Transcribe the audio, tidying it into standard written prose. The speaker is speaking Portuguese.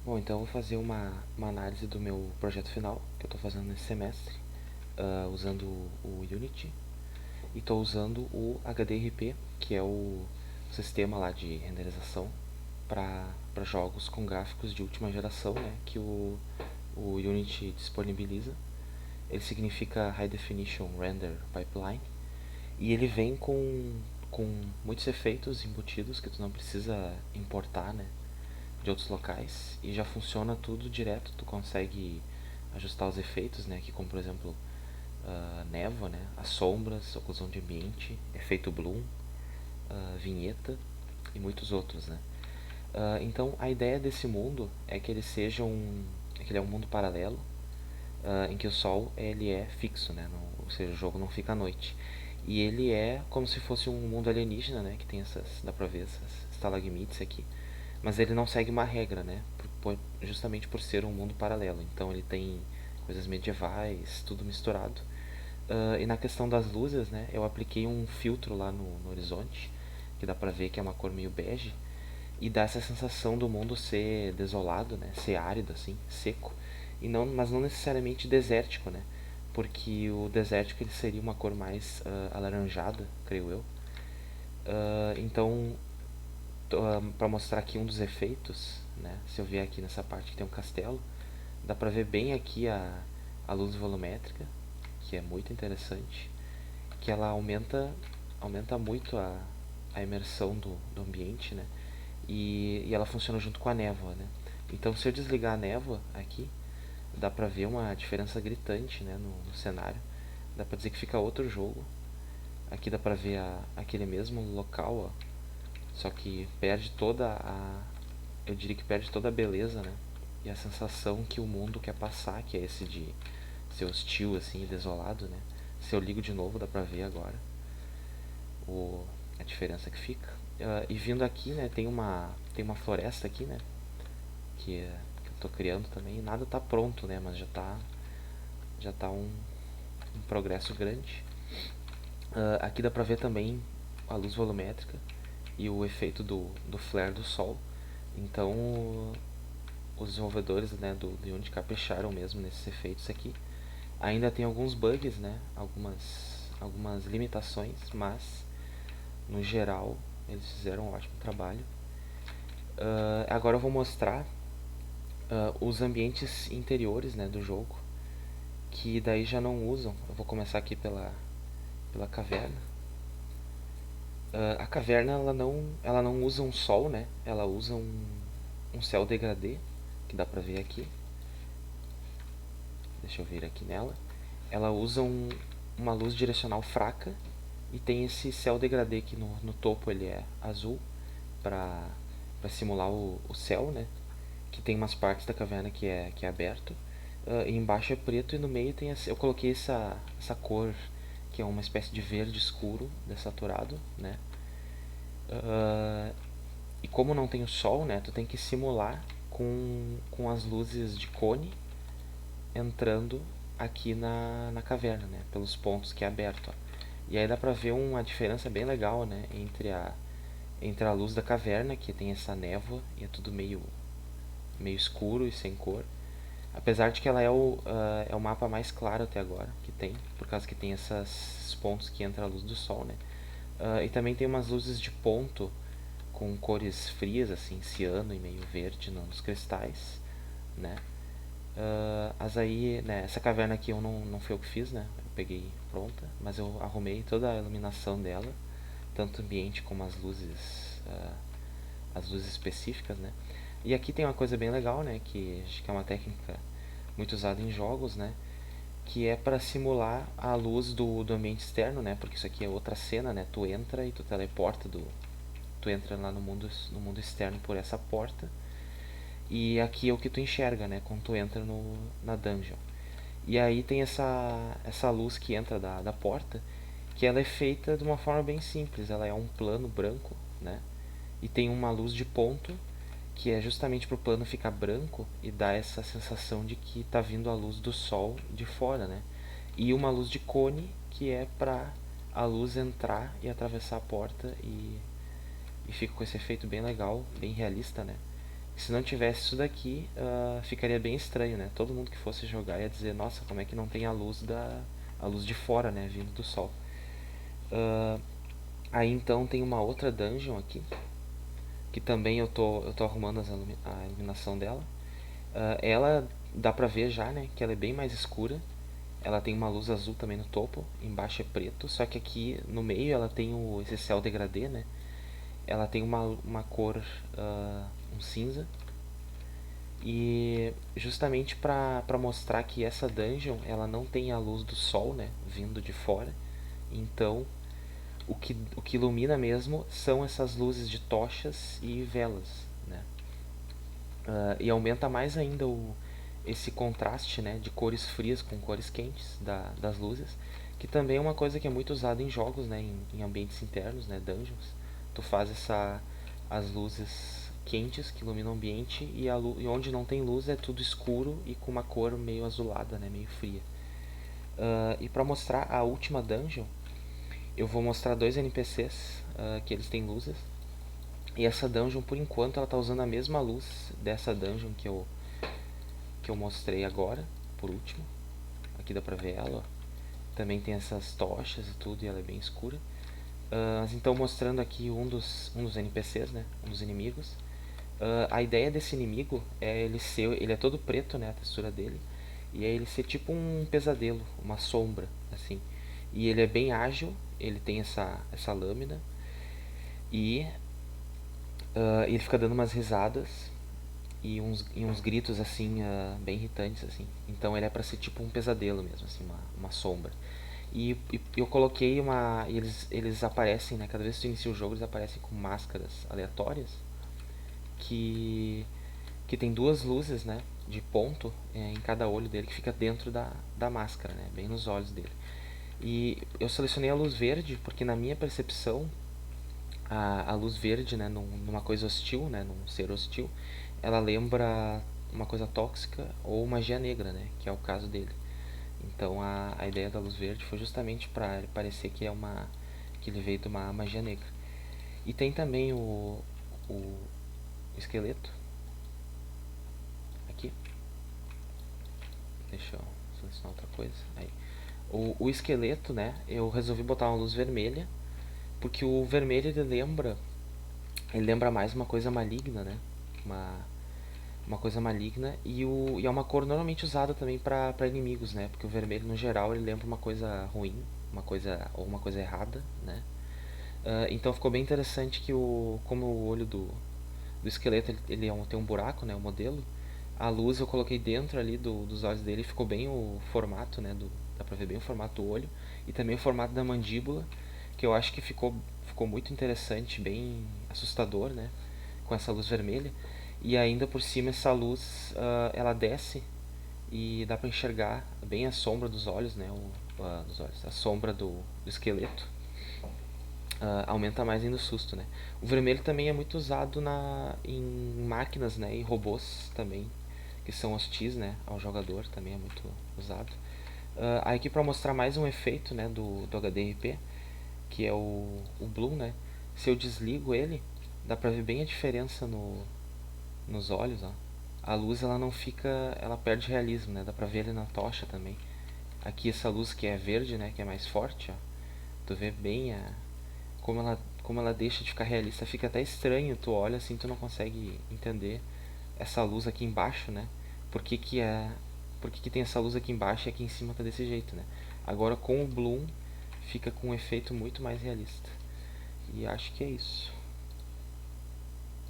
Bom, então eu vou fazer uma análise do meu projeto final, que eu estou fazendo nesse semestre, usando o Unity, e estou usando o HDRP, que é o sistema lá de renderização para jogos com gráficos de última geração, né, que o Unity disponibiliza. Ele significa High Definition Render Pipeline, e ele vem com muitos efeitos embutidos que tu não precisa importar, né, de outros locais, e já funciona tudo direto. Tu consegue ajustar os efeitos, né, que como por exemplo névoa, né, as sombras, oclusão de ambiente, efeito bloom, vinheta e muitos outros, né. Então a ideia desse mundo é que ele seja é que ele é um mundo paralelo, em que o sol ele é fixo, né, ou seja, o jogo não fica à noite. E ele é como se fosse um mundo alienígena, né, que tem dá pra ver essas estalagmites aqui, mas ele não segue uma regra, né, justamente por ser um mundo paralelo. Então ele tem coisas medievais, tudo misturado. E na questão das luzes, né, eu apliquei um filtro lá no horizonte, que dá pra ver que é uma cor meio bege, e dá essa sensação do mundo ser desolado, né, ser árido assim, seco, e não, mas não necessariamente desértico, né, porque o desértico ele seria uma cor mais alaranjada, creio eu. Então, para mostrar aqui um dos efeitos, né, se eu vier aqui nessa parte que tem um castelo, dá pra ver bem aqui a luz volumétrica, que é muito interessante, que ela aumenta muito a imersão do ambiente, né? E ela funciona junto com a névoa, né? Então, se eu desligar a névoa aqui, dá pra ver uma diferença gritante, né, no cenário. Dá pra dizer que fica outro jogo. Aqui dá pra ver aquele mesmo local, ó, só que perde toda a... eu diria que perde toda a beleza, né? E a sensação que o mundo quer passar, que é esse de ser hostil, assim, desolado, né? Se eu ligo de novo, dá pra ver agora o, a diferença que fica. E vindo aqui, né, tem uma floresta aqui, né, que eu tô criando também. Nada tá pronto, né, mas já tá um progresso grande. Aqui dá pra ver também a luz volumétrica e o efeito do flare do sol. Então, os desenvolvedores, né, do Unity capricharam mesmo nesses efeitos aqui. Ainda tem alguns bugs, né, algumas limitações, mas no geral eles fizeram um ótimo trabalho. Agora eu vou mostrar os ambientes interiores, né, do jogo, que daí já não usam. Eu vou começar aqui pela caverna. A caverna ela não usa um sol, né? Ela usa um céu degradê, que dá pra ver aqui. Deixa eu vir aqui nela. Ela usa uma luz direcional fraca e tem esse céu degradê que no topo ele é azul para simular o céu, né? Que tem umas partes da caverna que é aberto. E embaixo é preto e no meio tem eu coloquei essa cor que é uma espécie de verde escuro desaturado, né? E como não tem o sol, né, tu tem que simular com as luzes de cone entrando aqui na caverna, né, pelos pontos que é aberto. Ó. E aí dá pra ver uma diferença bem legal, né, entre a luz da caverna, que tem essa névoa e é tudo meio escuro e sem cor. Apesar de que ela é o mapa mais claro até agora que tem, por causa que tem esses pontos que entra a luz do sol, né? E também tem umas luzes de ponto com cores frias, assim, ciano e meio verde nos cristais, né? As aí, né, essa caverna aqui eu não foi eu que fiz, né? Eu peguei pronta, mas eu arrumei toda a iluminação dela, tanto ambiente como as luzes específicas, né? E aqui tem uma coisa bem legal, né, que acho que é uma técnica muito usada em jogos, né, que é para simular a luz do ambiente externo, né, porque isso aqui é outra cena, né, tu entra e tu teleporta tu entra lá no mundo externo por essa porta, e aqui é o que tu enxerga, né, quando tu entra na dungeon. E aí tem essa luz que entra da porta, que ela é feita de uma forma bem simples, ela é um plano branco, né, e tem uma luz de ponto que é justamente para o plano ficar branco e dar essa sensação de que está vindo a luz do sol de fora, né? E uma luz de cone que é para a luz entrar e atravessar a porta e fica com esse efeito bem legal, bem realista, né? Se não tivesse isso daqui, ficaria bem estranho, né? Todo mundo que fosse jogar ia dizer, nossa, como é que não tem a luz de fora, né, vindo do sol. Ah, Aí então tem uma outra dungeon aqui, que também eu tô arrumando a iluminação dela. Ela dá pra ver já, né, que ela é bem mais escura. Ela tem uma luz azul também no topo, embaixo é preto, só que aqui no meio ela tem esse céu degradê, né? Ela tem uma cor, um cinza. E justamente pra mostrar que essa dungeon ela não tem a luz do sol, né, vindo de fora. Então o que ilumina mesmo são essas luzes de tochas e velas, né? E aumenta mais ainda esse contraste, né, de cores frias com cores quentes das luzes, que também é uma coisa que é muito usada em jogos, né, em ambientes internos, né, dungeons. Tu faz as luzes quentes que iluminam o ambiente e onde não tem luz é tudo escuro e com uma cor meio azulada, né, meio fria. E para mostrar a última dungeon, eu vou mostrar dois NPCs que eles têm luzes. E essa dungeon, por enquanto, ela tá usando a mesma luz dessa dungeon que eu mostrei agora, por último. Aqui dá pra ver ela, ó. Também tem essas tochas e tudo, e ela é bem escura. Mas então mostrando aqui um dos NPCs, né? Um dos inimigos. A ideia desse inimigo é ele é todo preto, né? A textura dele. E é ele ser tipo um pesadelo, uma sombra, assim. E ele é bem ágil, ele tem essa lâmina. E ele fica dando umas risadas e uns gritos assim, bem irritantes assim. Então ele é pra ser tipo um pesadelo mesmo, assim, uma sombra. E eu coloquei uma. Eles aparecem, né? Cada vez que tu inicia o jogo, eles aparecem com máscaras aleatórias que, que tem duas luzes, né? De ponto em cada olho dele que fica dentro da máscara, né? Bem nos olhos dele. E eu selecionei a luz verde porque, na minha percepção, a luz verde, né, numa coisa hostil, né, num ser hostil, ela lembra uma coisa tóxica ou magia negra, né, que é o caso dele. Então a ideia da luz verde foi justamente para parecer que ele veio de uma magia negra. E tem também o esqueleto aqui. Deixa eu selecionar outra coisa. Aí. O esqueleto, né, eu resolvi botar uma luz vermelha porque o vermelho ele lembra mais uma coisa maligna, né? Uma coisa maligna e é uma cor normalmente usada também para inimigos, né? Porque o vermelho no geral ele lembra uma coisa ruim, uma coisa errada, né? Então ficou bem interessante que como o olho do esqueleto tem um buraco, né? O modelo, a luz eu coloquei dentro ali dos olhos dele e ficou bem o formato, né? Dá pra ver bem o formato do olho e também o formato da mandíbula, que eu acho que ficou muito interessante, bem assustador, né? Com essa luz vermelha. E ainda por cima essa luz, ela desce e dá pra enxergar bem a sombra dos olhos, né? Dos olhos, a sombra do esqueleto. Aumenta mais ainda o susto, né? O vermelho também é muito usado em máquinas, né? E robôs também, que são hostis, né? Ao jogador, também é muito usado. Aqui para mostrar mais um efeito, né? Do HDRP, que é o Bloom, né? Se eu desligo ele, dá pra ver bem a diferença nos olhos, ó. A luz ela não fica, ela perde realismo, né? Dá pra ver ele na tocha também. Aqui essa luz que é verde, né? Que é mais forte, ó. Tu vê bem como ela deixa de ficar realista. Fica até estranho, tu olha assim, tu não consegue entender essa luz aqui embaixo, né? Por que que tem essa luz aqui embaixo e aqui em cima tá desse jeito, né? Agora com o Bloom fica com um efeito muito mais realista. E acho que é isso.